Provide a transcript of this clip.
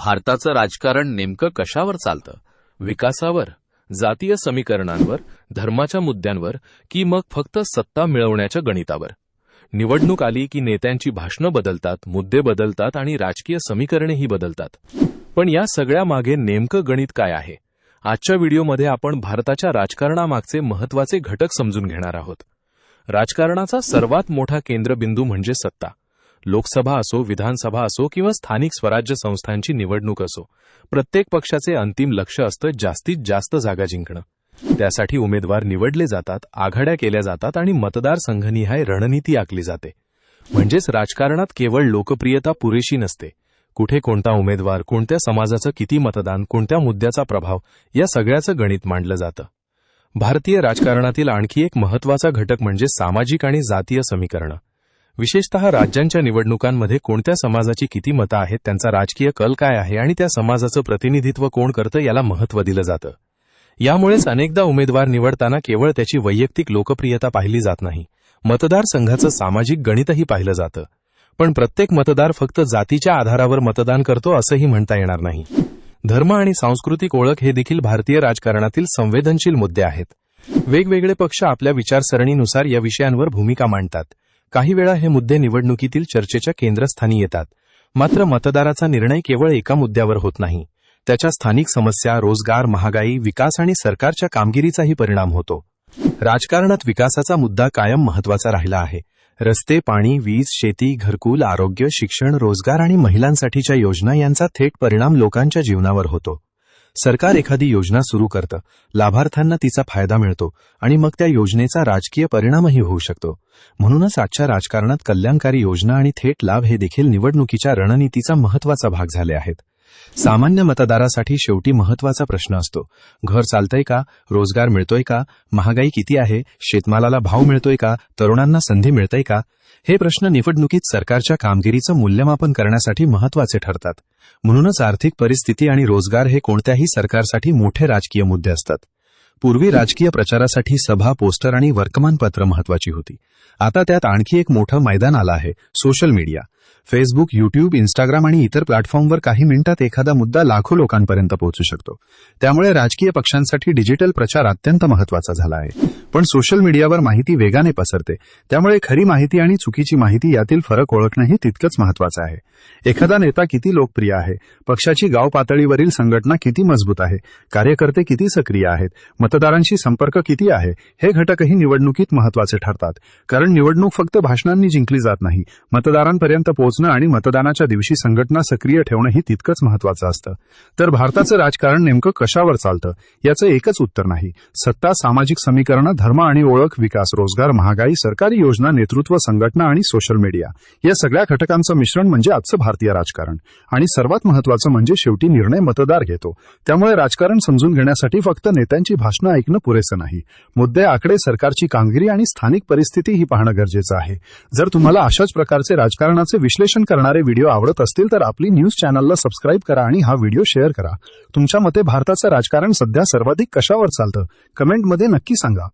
भारताचं राजकारण नेमकं कशावर चालतं? विकासावर, जातीय समीकरणांवर, धर्माच्या मुद्द्यांवर, की मग फक्त सत्ता मिळवण्याच्या गणितावर? निवडणूक आली की नेत्यांची भाषणं बदलतात, मुद्दे बदलतात आणि राजकीय समीकरणेही बदलतात. पण या सगळ्या मागे नेमकं गणित काय आहे? आजच्या व्हिडिओमध्ये आपण भारताच्या राजकारणामागचे महत्त्वाचे घटक समजून घेणार आहोत. राजकारणाचा सर्वात मोठा केंद्रबिंदू म्हणजे सत्ता. लोकसभा असो, विधानसभा असो किंवा स्थानिक स्वराज्य संस्थांची निवडणूक असो, प्रत्येक पक्षाचे अंतिम लक्ष्य असतं जास्तीत जास्त जागा जिंकणं. त्यासाठी उमेदवार निवडले जातात, आघाड्या केल्या जातात आणि मतदारसंघनिहाय रणनीती आखली जाते. म्हणजेच राजकारणात केवळ लोकप्रियता पुरेशी नसते. कुठे कोणता उमेदवार, कोणत्या समाजाचं किती मतदान, कोणत्या मुद्द्याचा प्रभाव, या सगळ्याचं गणित मांडलं जातं. भारतीय राजकारणातील आणखी एक महत्त्वाचा घटक म्हणजे सामाजिक आणि जातीय समीकरणं. विशेषतः राज्यांच्या निवडणुकांमध्ये कोणत्या समाजाची किती मतं आहेत, त्यांचा राजकीय कल काय आहे आणि त्या समाजाचं प्रतिनिधित्व कोण करतं याला महत्त्व दिलं जातं. यामुळेच अनेकदा उमेदवार निवडताना केवळ त्याची वैयक्तिक लोकप्रियता पाहिली जात नाही, मतदारसंघाचं सामाजिक गणितही पाहिलं जातं. पण प्रत्येक मतदार फक्त जातीच्या आधारावर मतदान करतो असंही म्हणता येणार नाही. धर्म आणि सांस्कृतिक ओळख हे देखील भारतीय राजकारणातील संवेदनशील मुद्दे आहेत. वेगवेगळे पक्ष आपल्या विचारसरणीनुसार या विषयांवर भूमिका मांडतात. काही वेळा हे मुद्दे निवडणुकीतील चर्चेच्या केंद्रस्थानी येतात. मात्र मतदाराचा निर्णय केवळ एका मुद्द्यावर होत नाही. त्याच्या स्थानिक समस्या, रोजगार, महागाई, विकास आणि सरकारच्या कामगिरीचाही परिणाम होतो. राजकारणात विकासाचा मुद्दा कायम महत्त्वाचा राहिला आहे. रस्ते, पाणी, वीज, शेती, घरकुल, आरोग्य, शिक्षण, रोजगार आणि महिलांसाठीच्या योजना यांचा थेट परिणाम लोकांच्या जीवनावर होतो. सरकार एखादी योजना सुरू करतं, लाभार्थ्यांना तिचा फायदा मिळतो आणि मग त्या योजनेचा राजकीय परिणामही होऊ शकतो. म्हणूनच आजच्या राजकारणात कल्याणकारी योजना आणि थेट लाभ हे देखील निवडणुकीच्या रणनीतीचा महत्त्वाचा भाग झाले आहेत. सामान्य मतदारासाठी शेवटी महत्त्वाचा प्रश्न असतो, घर चालतंय का, रोजगार मिळतोय का, महागाई किती आहे, शेतमालाला भाव मिळतोय का, तरुणांना संधी मिळतंय का? हे प्रश्न निवडणुकीत सरकारच्या कामगिरीचं मूल्यमापन करण्यासाठी महत्त्वाचे ठरतात. म्हणूनच आर्थिक परिस्थिती आणि रोजगार हे कोणत्याही सरकारसाठी मोठे राजकीय मुद्दे असतात. पूर्वी राजकीय प्रचारासाठी सभा, पोस्टर आणि वर्तमानपत्र महत्त्वाची होती. आता त्यात आणखी एक मोठं मैदान आलं आहे, social media. Facebook, YouTube, Instagram आणि इतर प्लॅटफॉर्मवर काही मिनिटात एखादा मुद्दा लाखो लोकांपर्यंत पोहोचू शकतो. त्यामुळे राजकीय पक्षांसाठी डिजिटल प्रचार अत्यंत महत्त्वाचा झाला आहे. पण सोशल मीडियावर माहिती वेगाने पसरते, त्यामुळे खरी माहिती आणि चुकीची माहिती यातील फरक ओळखणंही तितकंच महत्त्वाचं आहे. एखादा नेता किती लोकप्रिय आहे, पक्षाची गाव पातळीवरील संघटना किती मजबूत आहे, कार्यकर्ते किती सक्रिय आहेत, मतदारांशी संपर्क किती आहे, हे घटकही निवडणुकीत महत्त्वाचे ठरतात. कारण निवडणूक फक्त भाषणांनी जिंकली जात नाही, मतदारांपर्यंत पोहोचणं आणि मतदानाच्या दिवशी संघटना सक्रिय ठेवणंही तितकंच महत्त्वाचं असतं. तर भारताचं राजकारण नेमकं कशावर चालतं याचं एकच उत्तर नाही. सत्ता, सामाजिक समीकरणं, धर्म आणि ओळख, विकास, रोजगार, महागाई, सरकारी योजना, नेतृत्व, संघटना आणि सोशल मीडिया या सगळ्या घटकांचं मिश्रण म्हणजे आजचं भारतीय राजकारण. आणि सर्वात महत्त्वाचं म्हणजे शेवटी निर्णय मतदार घेतो. त्यामुळे राजकारण समजून घेण्यासाठी फक्त नेत्यांची भाषणं ऐकणं पुरेसं नाही. मुद्दे, आकडे, सरकारची कामगिरी आणि स्थानिक परिस्थितीही पाहणं गरजेचं आहे. जर तुम्हाला अशाच प्रकारचे राजकारणाचे विश्लेषण करणारे व्हिडिओ आवडत असतील तर आपली न्यूज चॅनलला सबस्क्राईब करा आणि हा व्हिडिओ शेअर करा. तुमच्या मते भारताचं राजकारण सध्या सर्वाधिक कशावर चालतं? कमेंटमध्ये नक्की सांगा.